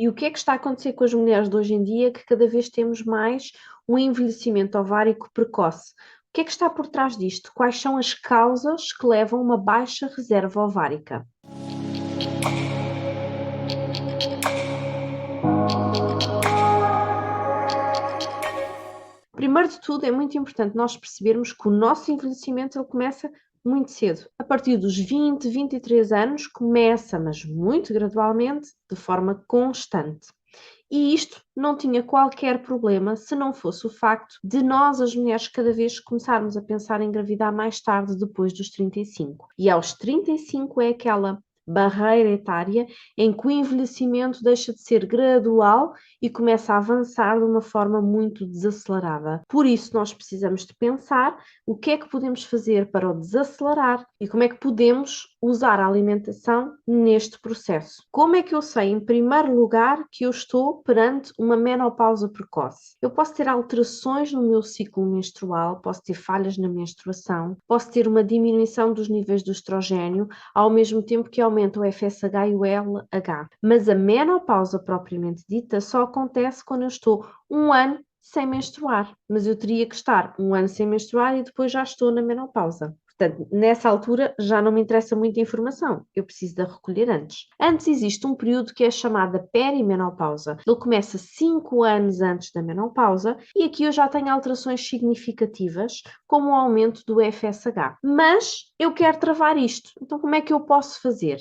E o que é que está a acontecer com as mulheres de hoje em dia, que cada vez temos mais um envelhecimento ovárico precoce? O que é que está por trás disto? Quais são as causas que levam a uma baixa reserva ovárica? Primeiro de tudo, é muito importante nós percebermos que o nosso envelhecimento ele começa muito cedo. A partir dos 20, 23 anos, começa, mas muito gradualmente, de forma constante. E isto não tinha qualquer problema se não fosse o facto de nós, as mulheres, cada vez começarmos a pensar em engravidar mais tarde, depois dos 35. E aos 35 é aquela barreira etária em que o envelhecimento deixa de ser gradual e começa a avançar de uma forma muito desacelerada. Por isso, nós precisamos de pensar o que é que podemos fazer para o desacelerar e como é que podemos usar a alimentação neste processo. Como é que eu sei, em primeiro lugar, que eu estou perante uma menopausa precoce? Eu posso ter alterações no meu ciclo menstrual, posso ter falhas na menstruação, posso ter uma diminuição dos níveis do estrogênio, ao mesmo tempo que aumenta o FSH e o LH. Mas a menopausa propriamente dita só acontece quando eu estou um ano sem menstruar, mas eu teria que estar um ano sem menstruar e depois já estou na menopausa. Portanto, nessa altura já não me interessa muita informação, eu preciso de a recolher antes. Antes existe um período que é chamado perimenopausa. Ele começa 5 anos antes da menopausa e aqui eu já tenho alterações significativas, como o aumento do FSH. Mas eu quero travar isto, então como é que eu posso fazer?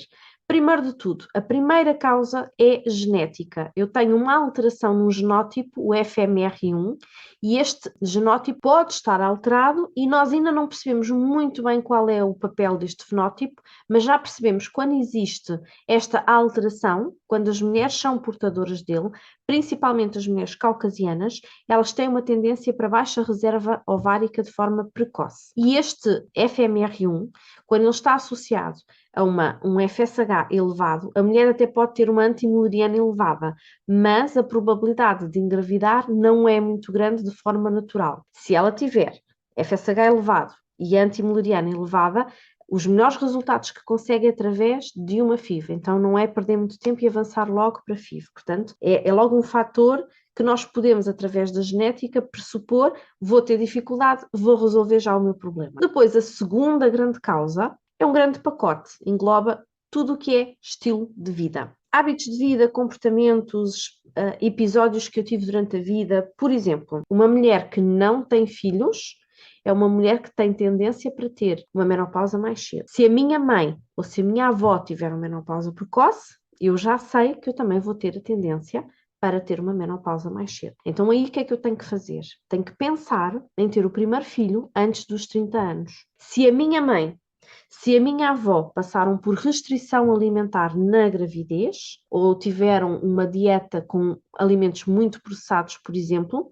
Primeiro de tudo, a primeira causa é genética. Eu tenho uma alteração no genótipo, o FMR1, e este genótipo pode estar alterado e nós ainda não percebemos muito bem qual é o papel deste fenótipo, mas já percebemos que quando existe esta alteração, quando as mulheres são portadoras dele, principalmente as mulheres caucasianas, elas têm uma tendência para baixa reserva ovárica de forma precoce. E este FMR1, quando ele está associado a um FSH elevado, a mulher até pode ter uma antimileriana elevada, mas a probabilidade de engravidar não é muito grande de forma natural. Se ela tiver FSH elevado e antimileriana elevada, os melhores resultados que consegue é através de uma FIV. Então não é perder muito tempo e avançar logo para a FIV. Portanto, é logo um fator que nós podemos, através da genética, pressupor, vou ter dificuldade, vou resolver já o meu problema. Depois, a segunda grande causa é um grande pacote, engloba tudo o que é estilo de vida. Hábitos de vida, comportamentos, episódios que eu tive durante a vida. Por exemplo, uma mulher que não tem filhos é uma mulher que tem tendência para ter uma menopausa mais cedo. Se a minha mãe ou se a minha avó tiver uma menopausa precoce, eu já sei que eu também vou ter a tendência para ter uma menopausa mais cedo. Então aí o que é que eu tenho que fazer? Tenho que pensar em ter o primeiro filho antes dos 30 anos. Se a minha avó passaram por restrição alimentar na gravidez ou tiveram uma dieta com alimentos muito processados, por exemplo,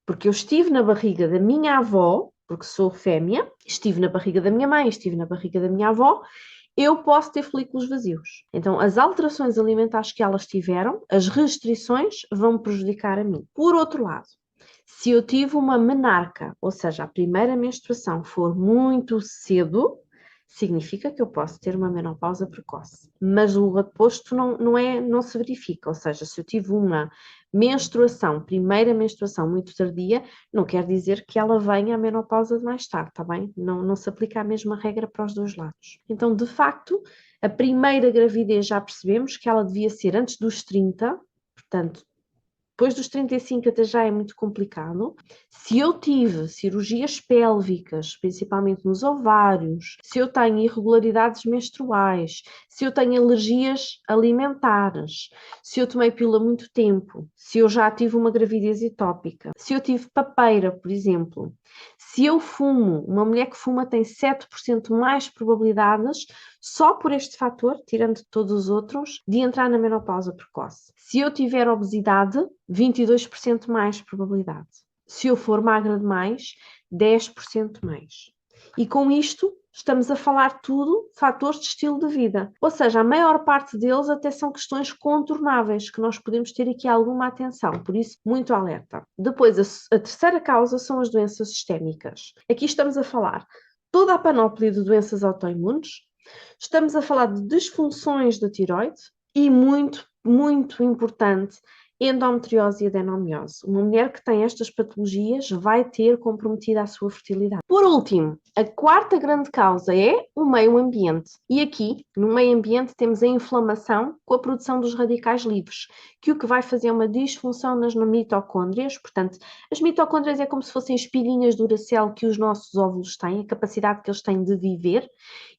porque eu estive na barriga da minha avó, porque sou fêmea, estive na barriga da minha mãe, estive na barriga da minha avó, eu posso ter folículos vazios. Então, as alterações alimentares que elas tiveram, as restrições, vão prejudicar a mim. Por outro lado, se eu tive uma menarca, ou seja, a primeira menstruação for muito cedo, significa que eu posso ter uma menopausa precoce. Mas o oposto não se verifica, ou seja, se eu tive uma primeira menstruação muito tardia, não quer dizer que ela venha a menopausa mais tarde, está bem? Não se aplica a mesma regra para os dois lados. Então, de facto, a primeira gravidez já percebemos que ela devia ser antes dos 30, portanto, depois dos 35 até já é muito complicado. Se eu tive cirurgias pélvicas, principalmente nos ovários, se eu tenho irregularidades menstruais, se eu tenho alergias alimentares, se eu tomei pílula há muito tempo, se eu já tive uma gravidez etópica, se eu tive papeira, por exemplo, se eu fumo, uma mulher que fuma tem 7% mais probabilidades, só por este fator, tirando todos os outros, de entrar na menopausa precoce. Se eu tiver obesidade, 22% mais probabilidade. Se eu for magra demais, 10% mais. E com isto, estamos a falar tudo fatores de estilo de vida. Ou seja, a maior parte deles até são questões contornáveis, que nós podemos ter aqui alguma atenção, por isso, muito alerta. Depois, a terceira causa são as doenças sistémicas. Aqui estamos a falar toda a panóplia de doenças autoimunes, estamos a falar de disfunções da tiroide e muito muito importante, endometriose e adenomiose. Uma mulher que tem estas patologias vai ter comprometida a sua fertilidade. Por último, a quarta grande causa é o meio ambiente. E aqui, no meio ambiente, temos a inflamação com a produção dos radicais livres, que o que vai fazer é uma disfunção nas mitocôndrias. Portanto, as mitocôndrias é como se fossem espilhinhas de Duracell que os nossos óvulos têm, a capacidade que eles têm de viver,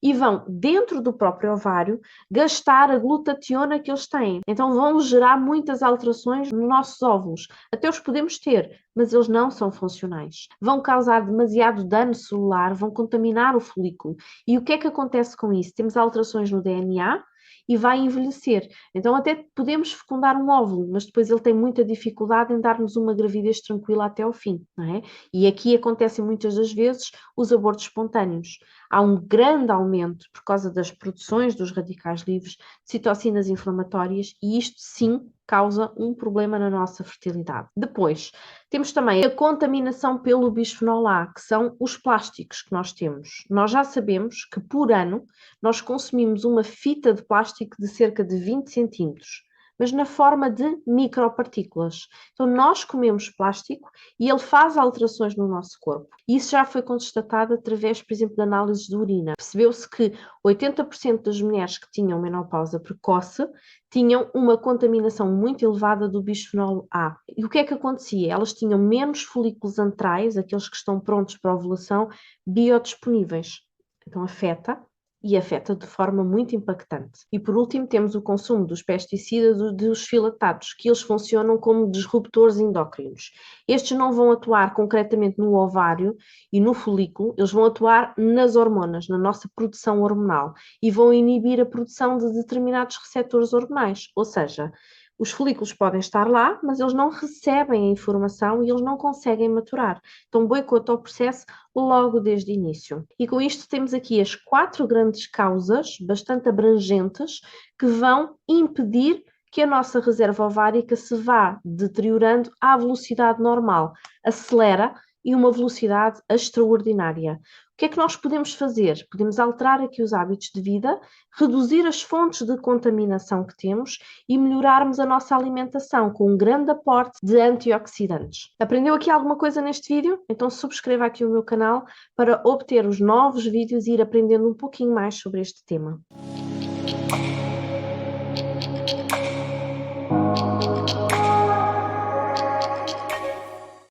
e vão, dentro do próprio ovário, gastar a glutationa que eles têm. Então vão gerar muitas alterações nos nossos óvulos. Até os podemos ter, mas eles não são funcionais. Vão causar demasiado dano celular, vão contaminar o folículo. E o que é que acontece com isso? Temos alterações no DNA e vai envelhecer. Então até podemos fecundar um óvulo, mas depois ele tem muita dificuldade em dar-nos uma gravidez tranquila até ao fim, não é? E aqui acontecem muitas das vezes os abortos espontâneos. Há um grande aumento por causa das produções dos radicais livres, de citocinas inflamatórias, e isto sim causa um problema na nossa fertilidade. Depois, temos também a contaminação pelo bisfenol A, que são os plásticos que nós temos. Nós já sabemos que por ano nós consumimos uma fita de plástico de cerca de 20 centímetros, mas na forma de micropartículas. Então nós comemos plástico e ele faz alterações no nosso corpo. E isso já foi constatado através, por exemplo, de análises de urina. Percebeu-se que 80% das mulheres que tinham menopausa precoce tinham uma contaminação muito elevada do bisfenol A. E o que é que acontecia? Elas tinham menos folículos antrais, aqueles que estão prontos para a ovulação, biodisponíveis. Então afeta de forma muito impactante. E por último temos o consumo dos pesticidas dos filatados, que eles funcionam como disruptores endócrinos. Estes não vão atuar concretamente no ovário e no folículo, eles vão atuar nas hormonas, na nossa produção hormonal, e vão inibir a produção de determinados receptores hormonais, ou seja, os folículos podem estar lá, mas eles não recebem a informação e eles não conseguem maturar. Então boicota o processo logo desde o início. E com isto temos aqui as 4 grandes causas, bastante abrangentes, que vão impedir que a nossa reserva ovárica se vá deteriorando à velocidade normal. Acelera e uma velocidade extraordinária. O que é que nós podemos fazer? Podemos alterar aqui os hábitos de vida, reduzir as fontes de contaminação que temos e melhorarmos a nossa alimentação com um grande aporte de antioxidantes. Aprendeu aqui alguma coisa neste vídeo? Então subscreva aqui o meu canal para obter os novos vídeos e ir aprendendo um pouquinho mais sobre este tema.